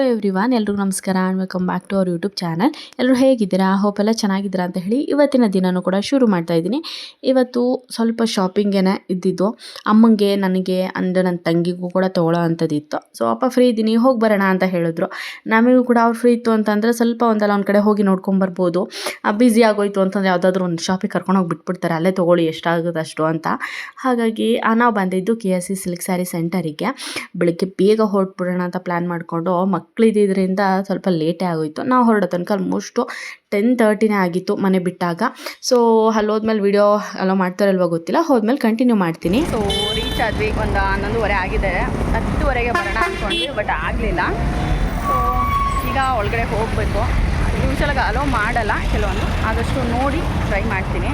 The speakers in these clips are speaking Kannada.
ಹಲೋ ಎವ್ರಿವಾನ್, ಎಲ್ರಿಗೂ ನಮಸ್ಕಾರ and welcome back to our YouTube channel. ಎಲ್ಲರೂ ಹೇಗಿದ್ದೀರಾ? ಹೋಪ್ ಎಲ್ಲ ಚೆನ್ನಾಗಿದ್ದೀರಾ ಅಂತ ಹೇಳಿ ಇವತ್ತಿನ ದಿನನೂ ಕೂಡ ಶುರು ಮಾಡ್ತಾ ಇದ್ದೀನಿ. ಇವತ್ತು ಸ್ವಲ್ಪ ಶಾಪಿಂಗೇನೆ ಇದ್ದಿದ್ದು. ಅಮ್ಮಂಗೆ, ನನಗೆ ಅಂಡ್ ನನ್ನ ತಂಗಿಗೂ ಕೂಡ ತೊಗೊಳ್ಳೋ ಅಂಥದ್ದಿತ್ತು. ಸೊ ಅಪ್ಪ ಫ್ರೀ ಇದ್ದೀನಿ, ಹೋಗಿ ಬರೋಣ ಅಂತ ಹೇಳಿದ್ರು. ನಮಗೂ ಕೂಡ ಅವ್ರು ಫ್ರೀ ಇತ್ತು ಅಂತಂದರೆ ಸ್ವಲ್ಪ ಒಂದಲ್ಲ ಒಂದು ಕಡೆ ಹೋಗಿ ನೋಡ್ಕೊಂಬರ್ಬೋದು. ಬ್ಯುಸಿ ಆಗೋಯ್ತು ಅಂತಂದರೆ ಯಾವುದಾದ್ರೂ ಒಂದು ಶಾಪಿಗೆ ಕರ್ಕೊಂಡು ಹೋಗಿ ಬಿಟ್ಬಿಡ್ತಾರೆ, ಅಲ್ಲೇ ತೊಗೊಳ್ಳಿ ಎಷ್ಟಾಗುತ್ತೆ ಅಷ್ಟು ಅಂತ. ಹಾಗಾಗಿ ನಾವು ಬಂದಿದ್ದು KSC ಸಿಲ್ಕ್ ಸ್ಯಾರಿ ಸೆಂಟರಿಗೆ. ಬೆಳಗ್ಗೆ ಬೇಗ ಹೊರಟ್ಬಿಡೋಣ ಅಂತ ಪ್ಲ್ಯಾನ್ ಮಾಡಿಕೊಂಡು ಮಕ್ಕಳಿದ್ದರಿಂದ ಸ್ವಲ್ಪ ಲೇಟೇ ಆಗೋಯಿತು. ನಾವು ಹೊರಡೋ ತನಕ ಆಲ್ಮೋಸ್ಟು 10:30 ಆಗಿತ್ತು ಮನೆ ಬಿಟ್ಟಾಗ. ಸೊ ಅಲ್ಲಿ ಹೋದ್ಮೇಲೆ ವೀಡಿಯೋ ಎಲ್ಲ ಮಾಡ್ತಾರಲ್ವ ಗೊತ್ತಿಲ್ಲ, ಹೋದ್ಮೇಲೆ ಕಂಟಿನ್ಯೂ ಮಾಡ್ತೀನಿ. ಸೊ ರೀಚ್ ಆದ್ವಿ, ಒಂದು 11:30 ಆಗಿದೆ. 10:30ಗೆ ಬರೋಣ ಅಂದ್ಕೊಂಡ್ವಿ, ಬಟ್ ಆಗಲಿಲ್ಲ. ಸೊ ಈಗ ಒಳಗಡೆ ಹೋಗಬೇಕು. ಯೂಶಲಾಗಿ ಅಲೋ ಮಾಡಲ್ಲ ಕೆಲವೊಂದು, ಆದಷ್ಟು ನೋಡಿ ಟ್ರೈ ಮಾಡ್ತೀನಿ.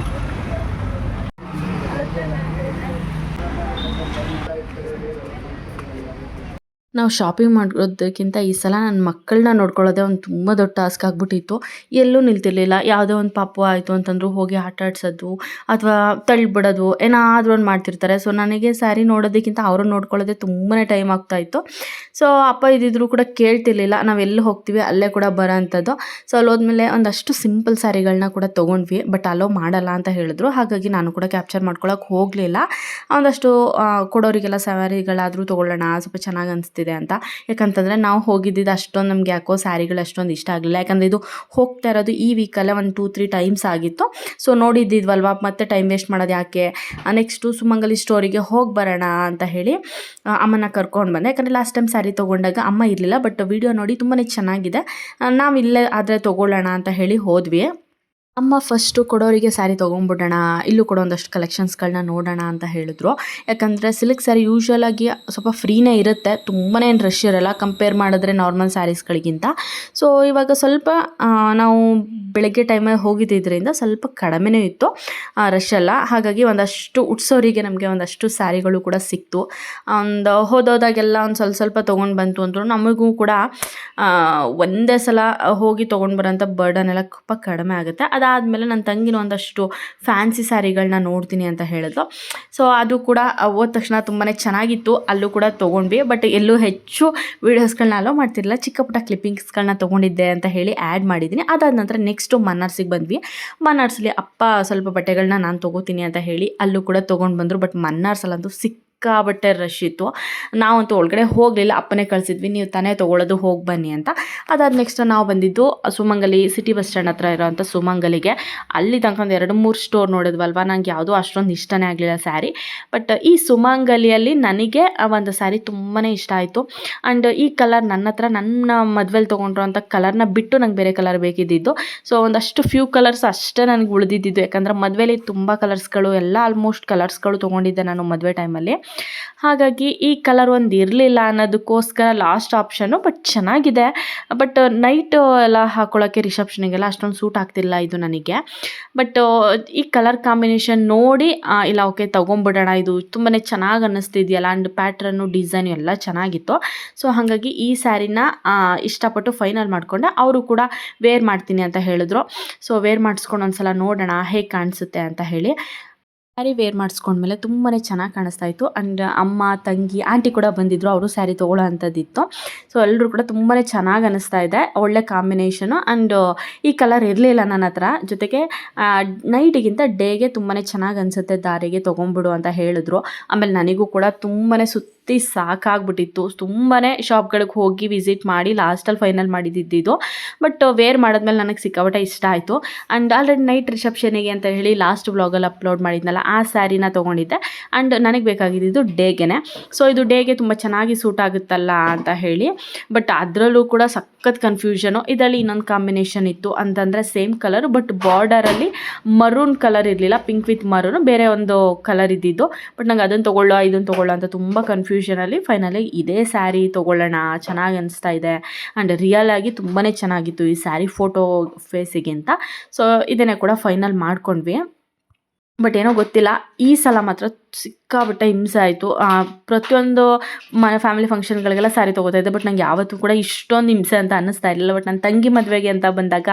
ನಾವು ಶಾಪಿಂಗ್ ಮಾಡೋದಕ್ಕಿಂತ ಈ ಸಲ ನನ್ನ ಮಕ್ಕಳನ್ನ ನೋಡ್ಕೊಳ್ಳೋದೇ ಒಂದು ತುಂಬ ದೊಡ್ಡ ಟಾಸ್ಕ್ ಆಗಿಬಿಟ್ಟಿತ್ತು. ಎಲ್ಲೂ ನಿಲ್ತಿರ್ಲಿಲ್ಲ. ಯಾವುದೋ ಒಂದು ಪಾಪು ಆಯಿತು ಅಂತಂದರೂ ಹೋಗಿ ಆಟ ಆಡ್ಸೋದು ಅಥವಾ ತಳ್ಳಿಬಿಡೋದು ಏನಾದರೂ ಒಂದು ಮಾಡ್ತಿರ್ತಾರೆ. ಸೊ ನನಗೆ ಸ್ಯಾರಿ ನೋಡೋದಕ್ಕಿಂತ ಅವ್ರನ್ನ ನೋಡ್ಕೊಳ್ಳೋದೇ ತುಂಬಾ ಟೈಮ್ ಆಗ್ತಾಯಿತ್ತು. ಸೊ ಅಪ್ಪ ಇದ್ದಿದ್ರು ಕೂಡ ಕೇಳ್ತಿರ್ಲಿಲ್ಲ, ನಾವು ಎಲ್ಲಿ ಹೋಗ್ತೀವಿ ಅಲ್ಲೇ ಕೂಡ ಬರೋ ಅಂಥದ್ದು. ಸೊ ಅಲ್ಲಿ ಹೋದ್ಮೇಲೆ ಒಂದಷ್ಟು ಸಿಂಪಲ್ ಸ್ಯಾರಿಗಳನ್ನ ಕೂಡ ತೊಗೊಂಡ್ವಿ, ಬಟ್ ಅಲೋ ಮಾಡಲ್ಲ ಅಂತ ಹೇಳಿದ್ರು. ಹಾಗಾಗಿ ನಾನು ಕೂಡ ಕ್ಯಾಪ್ಚರ್ ಮಾಡ್ಕೊಳಕ್ಕೆ ಹೋಗಲಿಲ್ಲ. ಒಂದಷ್ಟು ಕೊಡೋರಿಗೆಲ್ಲ ಸ್ಯಾರಿಗಳಾದರೂ ತೊಗೊಳ್ಳೋಣ, ಸ್ವಲ್ಪ ಚೆನ್ನಾಗಿ ಅನಿಸ್ತಿದೆ ಅಂತ. ಯಾಕಂತಂದರೆ ನಾವು ಹೋಗಿದ್ದಿದ್ದು ಅಷ್ಟೊಂದು ನಮ್ಗೆ ಯಾಕೋ ಸ್ಯಾರಿಗಳು ಅಷ್ಟೊಂದು ಇಷ್ಟ ಆಗಲಿಲ್ಲ. ಯಾಕಂದರೆ ಇದು ಹೋಗ್ತಾ ಇರೋದು ಈ ವೀಕಲ್ಲೇ ಒಂದು 2-3 ಟೈಮ್ಸ್ ಆಗಿತ್ತು. ಸೊ ನೋಡಿದ್ದಿದ್ವಲ್ವ, ಮತ್ತೆ ಟೈಮ್ ವೇಸ್ಟ್ ಮಾಡೋದು ಯಾಕೆ, ನೆಕ್ಸ್ಟು ಸುಮಂಗಲಿ ಸ್ಟೋರಿಗೆ ಹೋಗಿ ಬರೋಣ ಅಂತ ಹೇಳಿ ಅಮ್ಮನ ಕರ್ಕೊಂಡು ಬಂದೆ. ಯಾಕಂದರೆ ಲಾಸ್ಟ್ ಟೈಮ್ ಸ್ಯಾರಿ ತೊಗೊಂಡಾಗ ಅಮ್ಮ ಇರಲಿಲ್ಲ, ಬಟ್ ವಿಡಿಯೋ ನೋಡಿ ತುಂಬಾ ಚೆನ್ನಾಗಿದೆ, ನಾವು ಇಲ್ಲೇ ಆದರೆ ತೊಗೊಳ್ಳೋಣ ಅಂತ ಹೇಳಿ ಹೋದ್ವಿ. ಅಮ್ಮ ಫಸ್ಟು ಕೊಡೋರಿಗೆ ಸ್ಯಾರಿ ತೊಗೊಂಡ್ಬಿಡೋಣ, ಇಲ್ಲೂ ಕೂಡ ಒಂದಷ್ಟು ಕಲೆಕ್ಷನ್ಸ್ಗಳನ್ನ ನೋಡೋಣ ಅಂತ ಹೇಳಿದ್ರು. ಯಾಕಂದರೆ ಸಿಲ್ಕ್ ಸ್ಯಾರಿ ಯೂಶ್ವಲಾಗಿ ಸ್ವಲ್ಪ ಫ್ರೀನೇ ಇರುತ್ತೆ, ತುಂಬಾ ಏನು ರಶ್ ಇರೋಲ್ಲ ಕಂಪೇರ್ ಮಾಡಿದ್ರೆ ನಾರ್ಮಲ್ ಸ್ಯಾರೀಸ್ಗಳಿಗಿಂತ. ಸೊ ಇವಾಗ ಸ್ವಲ್ಪ ನಾವು ಬೆಳಗ್ಗೆ ಟೈಮಲ್ಲಿ ಹೋಗಿದ್ದರಿಂದ ಸ್ವಲ್ಪ ಕಡಿಮೆನೇ ಇತ್ತು ರಶ್ ಎಲ್ಲ. ಹಾಗಾಗಿ ಒಂದಷ್ಟು ಉಟ್ಸೋರಿಗೆ ನಮಗೆ ಒಂದಷ್ಟು ಸ್ಯಾರಿಗಳು ಕೂಡ ಸಿಕ್ತು. ಒಂದು ಹೋದಾಗೆಲ್ಲ ಒಂದು ಸ್ವಲ್ಪ ತೊಗೊಂಡು ಬಂತು ಅಂದರು. ನಮಗೂ ಕೂಡ ಒಂದೇ ಸಲ ಹೋಗಿ ತೊಗೊಂಡು ಬರೋಂಥ ಬರ್ಡನ್ ಎಲ್ಲ ಸ್ವಲ್ಪ ಕಡಿಮೆ ಆಗುತ್ತೆ. ಅದಾದಮೇಲೆ ನನ್ನ ತಂಗಿನ ಒಂದಷ್ಟು ಫ್ಯಾನ್ಸಿ ಸ್ಯಾರಿಗಳನ್ನ ನೋಡ್ತೀನಿ ಅಂತ ಹೇಳಿದ್ರು. ಸೊ ಅದು ಕೂಡ ಹೋದ ತಕ್ಷಣ ತುಂಬಾ ಚೆನ್ನಾಗಿತ್ತು, ಅಲ್ಲೂ ಕೂಡ ತೊಗೊಂಡ್ವಿ. ಬಟ್ ಎಲ್ಲೂ ಹೆಚ್ಚು ವೀಡಿಯೋಸ್ಗಳನ್ನ ಅಲೋ ಮಾಡ್ತಿರಲಿಲ್ಲ, ಚಿಕ್ಕ ಪುಟ್ಟ ಕ್ಲಿಪ್ಪಿಂಗ್ಸ್ಗಳನ್ನ ತೊಗೊಂಡಿದ್ದೆ ಅಂತ ಹೇಳಿ ಆ್ಯಡ್ ಮಾಡಿದ್ದೀನಿ. ಅದಾದ ನಂತರ ನೆಕ್ಸ್ಟು ಮನ್ನಾರ್ಸಿಗೆ ಬಂದ್ವಿ. ಮನ್ನಾರ್ಸಲ್ಲಿ ಅಪ್ಪ ಸ್ವಲ್ಪ ಬಟ್ಟೆಗಳನ್ನ ನಾನು ತೊಗೋತೀನಿ ಅಂತ ಹೇಳಿ ಅಲ್ಲೂ ಕೂಡ ತೊಗೊಂಡು ಬಂದರು. ಬಟ್ ಮನ್ನಾರ್ಸಲ್ಲಂತೂ ಸಿಕ್ಕಾಬಟ್ಟೆ ರಶ್ ಇತ್ತು. ನಾವಂತೂ ಒಳಗಡೆ ಹೋಗಲಿಲ್ಲ, ಅಪ್ಪನೇ ಕಳಿಸಿದ್ವಿ, ನೀವು ತಾನೇ ತೊಗೊಳ್ಳೋದು, ಹೋಗಿ ಬನ್ನಿ ಅಂತ. ಅದಾದ ನೆಕ್ಸ್ಟ್ ನಾವು ಬಂದಿದ್ದು ಸುಮಂಗಲಿ ಸಿಟಿ ಬಸ್ ಸ್ಟ್ಯಾಂಡ್ ಹತ್ರ ಇರೋವಂಥ ಸುಮಂಗಲಿಗೆ. ಅಲ್ಲಿ ತನಕ ಒಂದು 2-3 ಸ್ಟೋರ್ ನೋಡಿದ್ವಲ್ವ, ನಂಗೆ ಯಾವುದೂ ಅಷ್ಟೊಂದು ಇಷ್ಟನೇ ಆಗಲಿಲ್ಲ ಸ್ಯಾರಿ. ಬಟ್ ಈ ಸುಮಂಗಲಿಯಲ್ಲಿ ನನಗೆ ಒಂದು ಸ್ಯಾರಿ ತುಂಬಾ ಇಷ್ಟ ಆಯಿತು. ಆ್ಯಂಡ್ ಈ ಕಲರ್ ನನ್ನ ಹತ್ರ ನನ್ನ ಮದುವೆಲಿ ತೊಗೊಂಡಿರೋಂಥ ಕಲರ್ನ ಬಿಟ್ಟು ನಂಗೆ ಬೇರೆ ಕಲರ್ ಬೇಕಿದ್ದಿದ್ದು. ಸೊ ಒಂದಷ್ಟು ಫ್ಯೂ ಕಲರ್ಸ್ ಅಷ್ಟೇ ನನಗೆ ಉಳಿದಿದ್ದು. ಯಾಕಂದರೆ ಮದುವೆಲಿ ತುಂಬ ಕಲರ್ಸ್ಗಳು ಎಲ್ಲ ಆಲ್ಮೋಸ್ಟ್ ಕಲರ್ಸ್ಗಳು ತೊಗೊಂಡಿದ್ದೆ ನಾನು ಮದುವೆ ಟೈಮಲ್ಲಿ. ಹಾಗಾಗಿ ಈ ಕಲರ್ ಒಂದು ಇರಲಿಲ್ಲ ಅನ್ನೋದಕ್ಕೋಸ್ಕರ ಲಾಸ್ಟ್ ಆಪ್ಷನ್ನು. ಬಟ್ ಚೆನ್ನಾಗಿದೆ, ಬಟ್ ನೈಟ್ ಎಲ್ಲ ಹಾಕೊಳ್ಳೋಕ್ಕೆ ರಿಸೆಪ್ಷನಿಗೆಲ್ಲ ಅಷ್ಟೊಂದು ಸೂಟ್ ಆಗ್ತಿಲ್ಲ ಇದು ನನಗೆ. ಬಟ್ ಈ ಕಲರ್ ಕಾಂಬಿನೇಷನ್ ನೋಡಿ ಇಲ್ಲ ಓಕೆ ತೊಗೊಂಬಿಡೋಣ, ಇದು ತುಂಬಾ ಚೆನ್ನಾಗಿ ಅನ್ನಿಸ್ತಿದೆಯಲ್ಲ, ಆ್ಯಂಡ್ ಪ್ಯಾಟ್ರನ್ನು ಡಿಸೈನು ಎಲ್ಲ ಚೆನ್ನಾಗಿತ್ತು. ಸೊ ಹಾಗಾಗಿ ಈ ಸ್ಯಾರಿನ ಇಷ್ಟಪಟ್ಟು ಫೈನಲ್ ಮಾಡಿಕೊಂಡೆ. ಅವರು ಕೂಡ ವೇರ್ ಮಾಡ್ತೀನಿ ಅಂತ ಹೇಳಿದ್ರು. ಸೊ ವೇರ್ ಮಾಡಿಸ್ಕೊಂಡು ಒಂದ್ಸಲ ನೋಡೋಣ ಹೇಗೆ ಕಾಣಿಸುತ್ತೆ ಅಂತ ಹೇಳಿ ಸ್ಯಾರಿ ವೇರ್ ಮಾಡಿಸ್ಕೊಂಡ್ಮೇಲೆ ತುಂಬಾ ಚೆನ್ನಾಗಿ ಕಾಣಿಸ್ತಾ ಇತ್ತು. ಆ್ಯಂಡ್ ಅಮ್ಮ, ತಂಗಿ, ಆಂಟಿ ಕೂಡ ಬಂದಿದ್ದರು, ಅವರು ಸ್ಯಾರಿ ತೊಗೊಳ್ಳೋ ಅಂಥದ್ದಿತ್ತು. ಸೊ ಎಲ್ಲರೂ ಕೂಡ ತುಂಬಾ ಚೆನ್ನಾಗಿ ಅನ್ನಿಸ್ತಾ ಇದೆ, ಒಳ್ಳೆ ಕಾಂಬಿನೇಷನು. ಆ್ಯಂಡ್ ಈ ಕಲರ್ ಇರಲಿಲ್ಲ ನನ್ನ ಹತ್ರ. ಜೊತೆಗೆ ನೈಟಿಗಿಂತ ಡೇಗೆ ತುಂಬಾ ಚೆನ್ನಾಗಿ ಅನಿಸುತ್ತೆ, ದಾರಿಗೆ ತೊಗೊಂಬಿಡು ಅಂತ ಹೇಳಿದ್ರು. ಆಮೇಲೆ ನನಗೂ ಕೂಡ ತುಂಬಾ ಸುತ್ತಿ ಸಾಕಾಗ್ಬಿಟ್ಟಿತ್ತು. ತುಂಬಾ ಶಾಪ್ಗಳಿಗೆ ಹೋಗಿ ವಿಸಿಟ್ ಮಾಡಿ ಲಾಸ್ಟಲ್ಲಿ ಫೈನಲ್ ಮಾಡಿದ್ದಿದ್ದು. ಬಟ್ ವೇರ್ ಮಾಡಿದ್ಮೇಲೆ ನನಗೆ ಸಿಕ್ಕಾಪಟ್ಟೆ ಇಷ್ಟ ಆಯಿತು. ಆ್ಯಂಡ್ ಆಲ್ರೆಡಿ ನೈಟ್ ರಿಸೆಪ್ಷನಿಗೆ ಅಂತ ಹೇಳಿ ಲಾಸ್ಟ್ ವ್ಲಾಗಲ್ಲಿ ಅಪ್ಲೋಡ್ ಮಾಡಿದ್ನಲ್ಲ, ಆ ಸ್ಯಾರಿನ ತೊಗೊಂಡಿದ್ದೆ. ಆ್ಯಂಡ್ ನನಗೆ ಬೇಕಾಗಿದ್ದು ಡೇಗೆ. ಸೊ ಇದು ಡೇಗೆ ತುಂಬ ಚೆನ್ನಾಗಿ ಸೂಟ್ ಆಗುತ್ತಲ್ಲ ಅಂತ ಹೇಳಿ. ಬಟ್ ಅದರಲ್ಲೂ ಕೂಡ ಸಖತ್ ಕನ್ಫ್ಯೂಷನು. ಇದರಲ್ಲಿ ಇನ್ನೊಂದು ಕಾಂಬಿನೇಷನ್ ಇತ್ತು ಅಂತಂದರೆ ಸೇಮ್ ಕಲರ್, ಬಟ್ ಬಾರ್ಡರಲ್ಲಿ ಮರೂನ್ ಕಲರ್ ಇರಲಿಲ್ಲ, ಪಿಂಕ್ ವಿತ್ ಮರೂನು ಬೇರೆ ಒಂದು ಕಲರ್ ಇದ್ದಿದ್ದು. ಬಟ್ ನಂಗೆ ಅದನ್ನು ತೊಗೊಳ್ಳೋ ಇದನ್ನು ತೊಗೊಳ್ಳೋ ಅಂತ ತುಂಬ ಕನ್ಫ್ಯೂಷನಲ್ಲಿ ಫೈನಲಿ ಇದೇ ಸ್ಯಾರಿ ತೊಗೊಳ್ಳೋಣ, ಚೆನ್ನಾಗಿ ಅನಿಸ್ತಾ ಇದೆ. ಆ್ಯಂಡ್ ರಿಯಲ್ ಆಗಿ ತುಂಬಾ ಚೆನ್ನಾಗಿತ್ತು ಈ ಸ್ಯಾರಿ ಫೋಟೋ ಫೇಸಿಗಿಂತ. ಸೊ ಇದನ್ನೇ ಕೂಡ ಫೈನಲ್ ಮಾಡ್ಕೊಂಡ್ವಿ. ಬಟ್ ಏನೋ ಗೊತ್ತಿಲ್ಲ, ಈ ಸಲ ಮಾತ್ರ ಸಿಕ್ಕಾಪಟ್ಟೆ ಹಿಂಸೆ ಆಯಿತು. ಪ್ರತಿಯೊಂದು ಫ್ಯಾಮಿಲಿ ಫಂಕ್ಷನ್ಗಳಿಗೆಲ್ಲ ಸ್ಯಾರಿ ತೊಗೋತಾ ಇದ್ದೆ. ಬಟ್ ನಂಗೆ ಯಾವತ್ತೂ ಕೂಡ ಇಷ್ಟೊಂದು ಹಿಂಸೆ ಅಂತ ಅನ್ನಿಸ್ತಾ ಇರಲಿಲ್ಲ. ಬಟ್ ನನ್ನ ತಂಗಿ ಮದುವೆಗೆ ಅಂತ ಬಂದಾಗ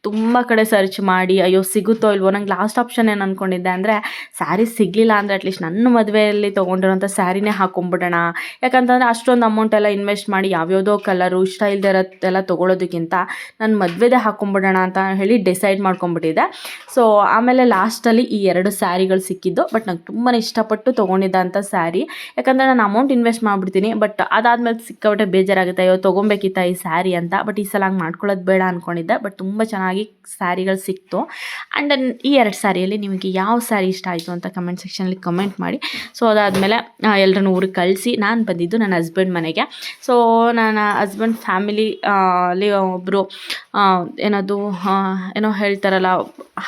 ತುಂಬ ಕಡೆ ಸರ್ಚ್ ಮಾಡಿ ಅಯ್ಯೋ ಸಿಗುತ್ತೋ ಇಲ್ವೋ, ನಂಗೆ ಲಾಸ್ಟ್ ಆಪ್ಷನ್ ಏನು ಅಂದ್ಕೊಂಡಿದ್ದೆ ಅಂದರೆ ಸ್ಯಾರಿ ಸಿಗಲಿಲ್ಲ ಅಂದರೆ ಅಟ್ಲೀಸ್ಟ್ ನನ್ನ ಮದುವೆಯಲ್ಲಿ ತೊಗೊಂಡಿರೋಂಥ ಸ್ಯಾರಿನೇ ಹಾಕೊಂಡ್ಬಿಡೋಣ. ಯಾಕಂತಂದರೆ ಅಷ್ಟೊಂದು ಅಮೌಂಟ್ ಎಲ್ಲ ಇನ್ವೆಸ್ಟ್ ಮಾಡಿ ಯಾವ್ಯಾವುದೋ ಕಲರು ಇಷ್ಟ ಇಲ್ಲದೆ ಇರೋದೆಲ್ಲ ತೊಗೊಳೋದಕ್ಕಿಂತ ನನ್ನ ಮದುವೆದೇ ಹಾಕೊಂಡ್ಬಿಡೋಣ ಅಂತ ಹೇಳಿ ಡಿಸೈಡ್ ಮಾಡ್ಕೊಂಡ್ಬಿಟ್ಟಿದ್ದೆ. ಸೊ ಆಮೇಲೆ ಲಾಸ್ಟಲ್ಲಿ ಈ 2 ಸ್ಯಾರಿಗಳು ಸಿಕ್ಕಿದ್ದು. ಬಟ್ ನಂಗೆ ತುಂಬಾ ಇಷ್ಟಪಟ್ಟು ತೊಗೊಂಡಿದ್ದಂಥ ಸ್ಯಾರಿ. ಯಾಕಂದರೆ ನಾನು ಅಮೌಂಟ್ ಇನ್ವೆಸ್ಟ್ ಮಾಡಿಬಿಡ್ತೀನಿ. ಬಟ್ ಅದಾದಮೇಲೆ ಸಿಕ್ಕಾಪಟ್ಟೆ ಬೇಜಾರಾಗುತ್ತೆ, ಅಯ್ಯೋ ತೊಗೊಬೇಕಿತ್ತ ಈ ಸ್ಯಾರಿ ಅಂತ. ಬಟ್ ಈ ಸಲ ಹಂಗೆ ಮಾಡ್ಕೊಳ್ಳೋದು ಬೇಡ ಅಂದ್ಕೊಂಡಿದ್ದೆ. ಬಟ್ ತುಂಬ ಚೆನ್ನಾಗಿ ಸ್ಯಾರಿಗಳು ಸಿಕ್ತು. ಆ್ಯಂಡ್ ಈ 2 ಸ್ಯಾರಿಯಲ್ಲಿ ನಿಮಗೆ ಯಾವ ಸ್ಯಾರಿ ಇಷ್ಟ ಆಯಿತು ಅಂತ ಕಮೆಂಟ್ ಸೆಕ್ಷನಲ್ಲಿ ಕಮೆಂಟ್ ಮಾಡಿ. ಸೊ ಅದಾದಮೇಲೆ ಎಲ್ಲರನ್ನೂ ಊರಿಗೆ ಕಳಿಸಿ ನಾನು ಬಂದಿದ್ದು ನನ್ನ ಹಸ್ಬೆಂಡ್ ಮನೆಗೆ. ಸೊ ನನ್ನ ಹಸ್ಬೆಂಡ್ ಫ್ಯಾಮಿಲಿ ಅಲ್ಲಿ ಒಬ್ಬರು ಏನೋ ಹೇಳ್ತಾರಲ್ಲ,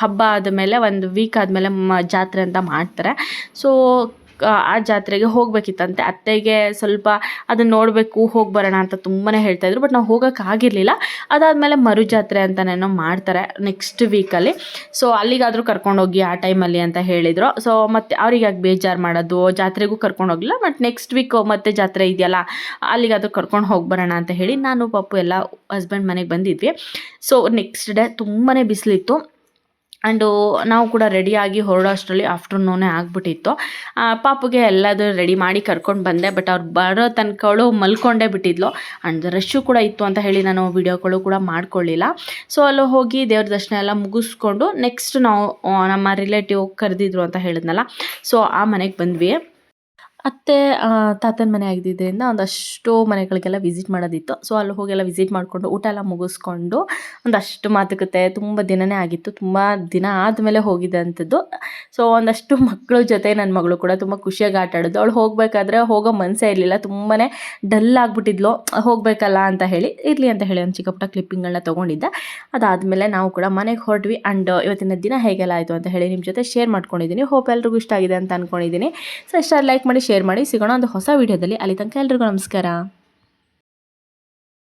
ಹಬ್ಬ ಆದಮೇಲೆ 1 ವೀಕ್ ಆದಮೇಲೆ ಜಾತ್ರೆ ಅಂತ ಮಾಡ್ತಾರೆ. ಸೊ ಆ ಜಾತ್ರೆಗೆ ಹೋಗಬೇಕಿತ್ತಂತೆ. ಅತ್ತೆಗೆ ಸ್ವಲ್ಪ ಅದನ್ನು ನೋಡಬೇಕು, ಹೋಗಿ ಬರೋಣ ಅಂತ ತುಂಬಾ ಹೇಳ್ತಾಯಿದ್ರು. ಬಟ್ ನಾವು ಹೋಗೋಕ್ಕಾಗಿರಲಿಲ್ಲ. ಅದಾದಮೇಲೆ ಮರು ಜಾತ್ರೆ ಅಂತನೇನೋ ಮಾಡ್ತಾರೆ ನೆಕ್ಸ್ಟ್ ವೀಕಲ್ಲಿ. ಸೊ ಅಲ್ಲಿಗಾದರೂ ಕರ್ಕೊಂಡೋಗಿ ಆ ಟೈಮಲ್ಲಿ ಅಂತ ಹೇಳಿದರು. ಸೊ ಮತ್ತು ಅವ್ರಿಗೆ ಬೇಜಾರು ಮಾಡೋದು, ಜಾತ್ರೆಗೂ ಕರ್ಕೊಂಡೋಗಿಲ್ಲ. ಬಟ್ ನೆಕ್ಸ್ಟ್ ವೀಕ್ ಮತ್ತೆ ಜಾತ್ರೆ ಇದೆಯಲ್ಲ, ಅಲ್ಲಿಗಾದರೂ ಕರ್ಕೊಂಡು ಹೋಗಿ ಬರೋಣ ಅಂತ ಹೇಳಿ ನಾನು ಪಾಪು ಎಲ್ಲ ಹಸ್ಬೆಂಡ್ ಮನೆಗೆ ಬಂದಿದ್ವಿ. ಸೊ ನೆಕ್ಸ್ಟ್ ಡೇ ತುಂಬಾ ಬಿಸಿಲಿತ್ತು. ಆ್ಯಂಡು ನಾವು ಕೂಡ ರೆಡಿಯಾಗಿ ಹೊರಡೋ ಅಷ್ಟರಲ್ಲಿ ಆಫ್ಟರ್ನೂನೇ ಆಗಿಬಿಟ್ಟಿತ್ತು. ಪಾಪುಗೆ ಎಲ್ಲದೂ ರೆಡಿ ಮಾಡಿ ಕರ್ಕೊಂಡು ಬಂದೆ. ಬಟ್ ಅವ್ರು ಬರೋ ತನಕ ಅವಳು ಮಲ್ಕೊಂಡೇ ಬಿಟ್ಟಿದ್ಲು. ಆ್ಯಂಡ್ ರಶ್ಶು ಕೂಡ ಇತ್ತು ಅಂತ ಹೇಳಿ ನಾನು ವೀಡಿಯೋಗಳು ಕೂಡ ಮಾಡ್ಕೊಳ್ಳಿಲ್ಲ. ಸೊ ಅಲ್ಲಿ ಹೋಗಿ ದೇವ್ರ ದರ್ಶನ ಎಲ್ಲ ಮುಗಿಸ್ಕೊಂಡು ನೆಕ್ಸ್ಟ್ ನಾವು ನಮ್ಮ ರಿಲೇಟಿವ್ ಕರೆದಿದ್ರು ಅಂತ ಹೇಳಿದ್ನಲ್ಲ, ಸೊ ಆ ಮನೆಗೆ ಬಂದ್ವಿ. ಅತ್ತೆ ತಾತನ ಮನೆ ಆಗಿದ್ದರಿಂದ ಒಂದಷ್ಟು ಮನೆಗಳಿಗೆಲ್ಲ ವಿಸಿಟ್ ಮಾಡೋದಿತ್ತು. ಸೊ ಅಲ್ಲಿ ಹೋಗೆಲ್ಲ ವಿಸಿಟ್ ಮಾಡಿಕೊಂಡು ಊಟ ಎಲ್ಲ ಮುಗಿಸ್ಕೊಂಡು ಒಂದಷ್ಟು ಮಾತುಕತೆ, ತುಂಬ ದಿನವೇ ಆಗಿತ್ತು. ತುಂಬ ದಿನ ಆದಮೇಲೆ ಹೋಗಿದೆ ಅಂಥದ್ದು. ಸೊ ಒಂದಷ್ಟು ಮಕ್ಕಳ ಜೊತೆ ನನ್ನ ಮಗಳು ಕೂಡ ತುಂಬ ಖುಷಿಯಾಗಿ ಆಟ ಆಡೋದು. ಅವಳು ಹೋಗಬೇಕಾದ್ರೆ ಹೋಗೋ ಮನಸ್ಸೇ ಇರಲಿಲ್ಲ, ತುಂಬಾ ಡಲ್ ಆಗಿಬಿಟ್ಟಿದ್ಲು. ಹೋಗಬೇಕಲ್ಲ ಅಂತ ಹೇಳಿ ಇರಲಿ ಅಂತ ಹೇಳಿ ಒಂದು ಚಿಕ್ಕ ಪುಟ್ಟ ಕ್ಲಿಪ್ಪಿಂಗ್ಗಳನ್ನ ತೊಗೊಂಡಿದ್ದೆ. ಅದಾದಮೇಲೆ ನಾವು ಕೂಡ ಮನೆಗೆ ಹೊರಟ್ವಿ. ಆ್ಯಂಡ್ ಇವತ್ತಿನ ದಿನ ಹೇಗೆಲ್ಲ ಆಯಿತು ಅಂತ ಹೇಳಿ ನಿಮ್ಮ ಜೊತೆ ಶೇರ್ ಮಾಡ್ಕೊಂಡಿದ್ದೀನಿ. ಹೋಪ್ ಎಲ್ರಿಗೂ ಇಷ್ಟ ಆಗಿದೆ ಅಂತ ಅಂದ್ಕೊಂಡಿದ್ದೀನಿ. ಸೊ ಇಷ್ಟ ಲೈಕ್ ಮಾಡಿ, ಶೇರ್ ಮಾಡಿ. ಸಿಗೋಣ ಒಂದು ಹೊಸ ವೀಡಿಯೋದಲ್ಲಿ. ಅಲ್ಲಿ ತನಕ ಎಲ್ರಿಗೂ ನಮಸ್ಕಾರ.